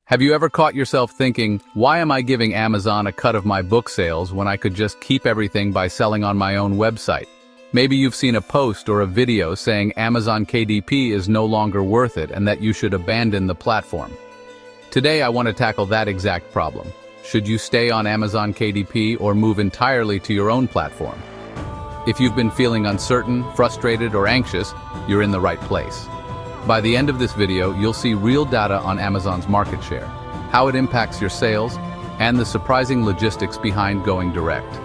Have you ever caught yourself thinking, why am I giving Amazon a cut of my book sales when I could just keep everything by selling on my own website? Maybe you've seen a post or a video saying Amazon KDP is no longer worth it and that you should abandon the platform. Today I want to tackle that exact problem. Should you stay on Amazon KDP or move entirely to your own platform? If you've been feeling uncertain, frustrated, or anxious, you're in the right place. By the end of this video, you'll see real data on Amazon's market share, how it impacts your sales, and the surprising logistics behind going direct.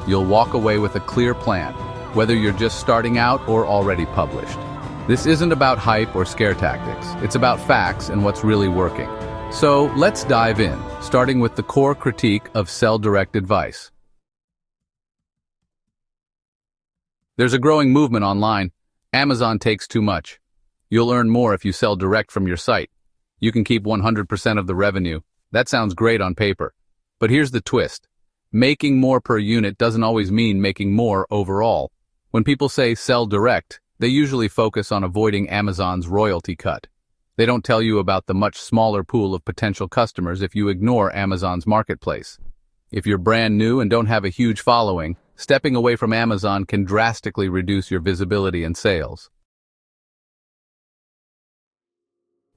You'll walk away with a clear plan, whether you're just starting out or already published. This isn't about hype or scare tactics. It's about facts and what's really working. So let's dive in, starting with the core critique of sell direct advice. There's a growing movement online. Amazon takes too much. You'll earn more if you sell direct from your site. You can keep 100% of the revenue. That sounds great on paper. But here's the twist. Making more per unit doesn't always mean making more overall. When people say sell direct, they usually focus on avoiding Amazon's royalty cut. They don't tell you about the much smaller pool of potential customers if you ignore Amazon's marketplace. If you're brand new and don't have a huge following, stepping away from Amazon can drastically reduce your visibility and sales.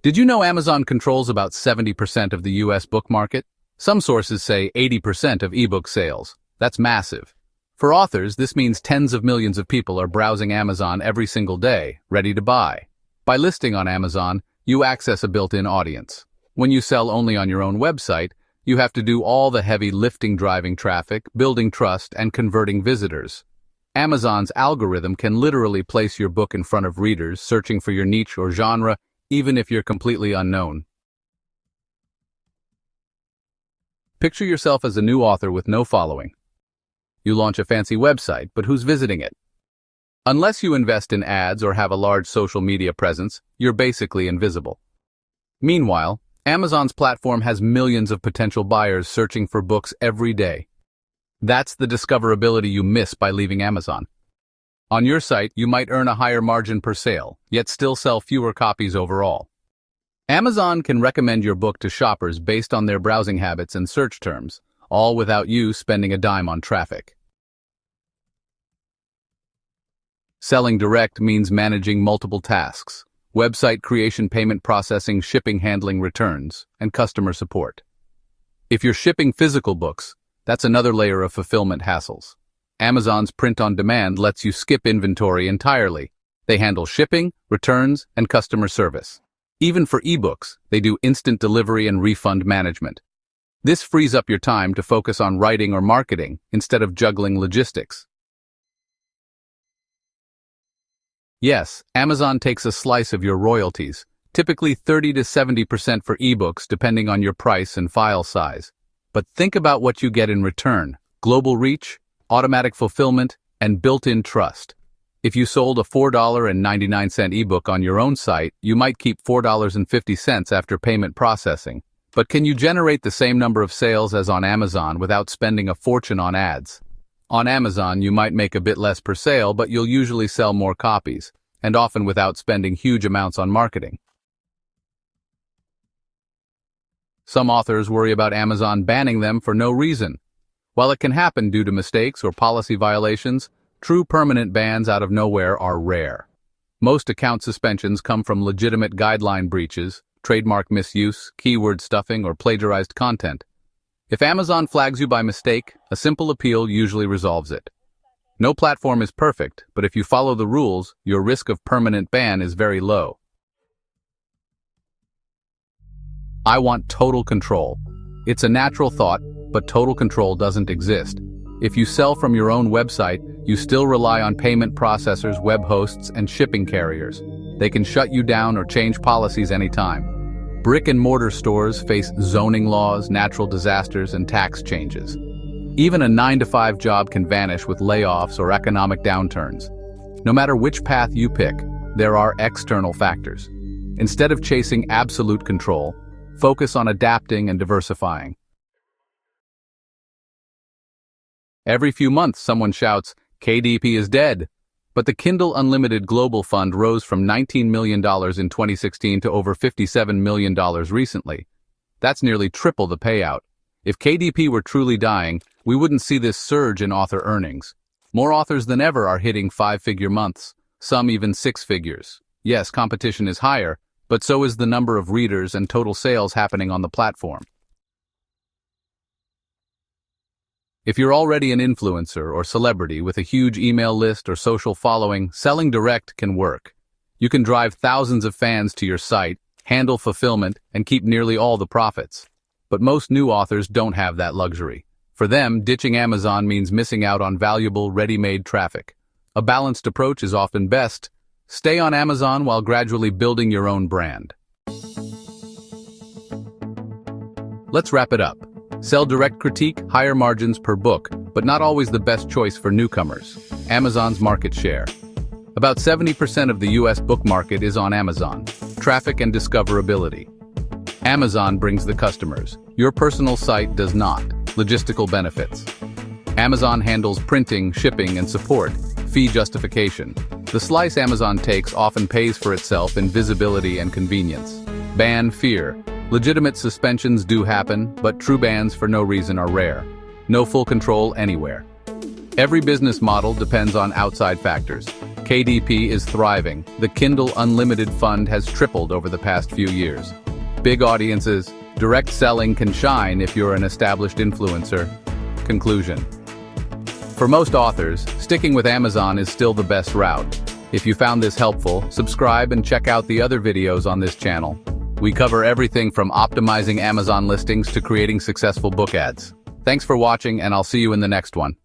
Did you know Amazon controls about 70% of the US book market? Some sources say 80% of ebook sales. That's massive. For authors, this means tens of millions of people are browsing Amazon every single day, ready to buy. By listing on Amazon, you access a built-in audience. When you sell only on your own website, you have to do all the heavy lifting, driving traffic, building trust, and converting visitors. Amazon's algorithm can literally place your book in front of readers searching for your niche or genre, even if you're completely unknown. Picture yourself as a new author with no following. You launch a fancy website, but who's visiting it? Unless you invest in ads or have a large social media presence, you're basically invisible. Meanwhile, Amazon's platform has millions of potential buyers searching for books every day. That's the discoverability you miss by leaving Amazon. On your site, you might earn a higher margin per sale, yet still sell fewer copies overall. Amazon can recommend your book to shoppers based on their browsing habits and search terms, all without you spending a dime on traffic. Selling direct means managing multiple tasks: website creation, payment processing, shipping, handling, returns, and customer support. If you're shipping physical books, that's another layer of fulfillment hassles. Amazon's print-on-demand lets you skip inventory entirely. They handle shipping, returns, and customer service. Even for ebooks, they do instant delivery and refund management. This frees up your time to focus on writing or marketing instead of juggling logistics. Yes, Amazon takes a slice of your royalties, typically 30 to 70% for ebooks depending on your price and file size. But think about what you get in return: global reach, automatic fulfillment, and built-in trust. If you sold a $4.99 ebook on your own site, you might keep $4.50 after payment processing. But can you generate the same number of sales as on Amazon without spending a fortune on ads? On Amazon, you might make a bit less per sale, but you'll usually sell more copies, and often without spending huge amounts on marketing. Some authors worry about Amazon banning them for no reason. While it can happen due to mistakes or policy violations, true permanent bans out of nowhere are rare. Most account suspensions come from legitimate guideline breaches, trademark misuse, keyword stuffing, or plagiarized content. If Amazon flags you by mistake, a simple appeal usually resolves it. No platform is perfect, but if you follow the rules, your risk of permanent ban is very low. I want total control. It's a natural thought, but total control doesn't exist. If you sell from your own website, you still rely on payment processors, web hosts, and shipping carriers. They can shut you down or change policies anytime. Brick-and-mortar stores face zoning laws, natural disasters, and tax changes. Even a 9-to-5 job can vanish with layoffs or economic downturns. No matter which path you pick, there are external factors. Instead of chasing absolute control, focus on adapting and diversifying. Every few months, someone shouts, "KDP is dead." But the Kindle Unlimited Global Fund rose from $19 million in 2016 to over $57 million recently. That's nearly triple the payout. If KDP were truly dying, we wouldn't see this surge in author earnings. More authors than ever are hitting 5-figure months, some even 6 figures. Yes, competition is higher, but so is the number of readers and total sales happening on the platform. If you're already an influencer or celebrity with a huge email list or social following, selling direct can work. You can drive thousands of fans to your site, handle fulfillment, and keep nearly all the profits. But most new authors don't have that luxury. For them, ditching Amazon means missing out on valuable, ready-made traffic. A balanced approach is often best. Stay on Amazon while gradually building your own brand. Let's wrap it up. Sell direct critique, higher margins per book, but not always the best choice for newcomers. Amazon's market share. About 70% of the US book market is on Amazon. Traffic and discoverability. Amazon brings the customers. Your personal site does not. Logistical benefits. Amazon handles printing, shipping, and support. Fee justification. The slice Amazon takes often pays for itself in visibility and convenience. Ban fear. Legitimate suspensions do happen, but true bans for no reason are rare. No full control anywhere. Every business model depends on outside factors. KDP is thriving. The Kindle Unlimited Fund has tripled over the past few years. Big audiences, direct selling can shine if you're an established influencer. Conclusion. For most authors, sticking with Amazon is still the best route. If you found this helpful, subscribe and check out the other videos on this channel. We cover everything from optimizing Amazon listings to creating successful book ads. Thanks for watching, and I'll see you in the next one.